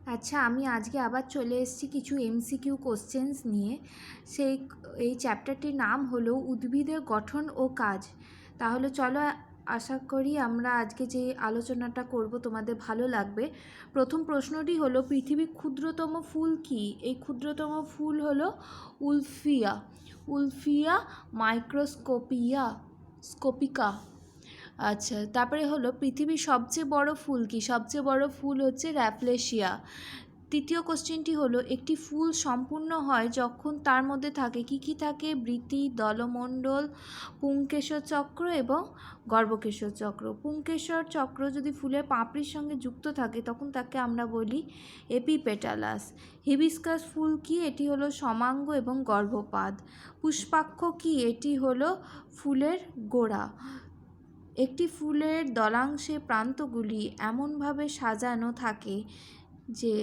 আচ্ছা, আমি আজকে আবার চলে এসেছি কিছু এমসিকিউ কোশ্চেন্স নিয়ে। এই চ্যাপ্টারটির নাম হলো উদ্ভিদের গঠন ও কাজ। তাহলে চলো, আশা করি আমরা আজকে যে আলোচনাটা করব তোমাদের ভালো লাগবে। প্রথম প্রশ্নটি হলো, পৃথিবীর ক্ষুদ্রতম ফুল কি? এই ক্ষুদ্রতম ফুল হলো উলফিয়া। উলফিয়া স্কোপিকা। আচ্ছা, তারপরে হলো, পৃথিবীর সবচেয়ে বড় ফুল কি? সবচেয়ে বড় ফুল হচ্ছে র্যাফলেশিয়া। তৃতীয় কোশ্চেনটি হলো, একটি ফুল সম্পূর্ণ হয় যখন তার মধ্যে থাকে কি কি থাকে? বৃতি, দলমণ্ডল, পুংকেশর চক্র এবং গর্ভকেশর চক্র। পুংকেশর চক্র যদি ফুলের পাপড়ির সঙ্গে যুক্ত থাকে তখন তাকে আমরা বলি এপিপেটালাস। হিবিস্কাস ফুল কি? এটি হলো সমাঙ্গ এবং গর্ভপাত। পুষ্পাক্ষ কি? এটি হলো ফুলের গোড়া। একটি ফুলের দলাংশে প্রান্তগুলি এমনভাবে সাজানো থাকে যে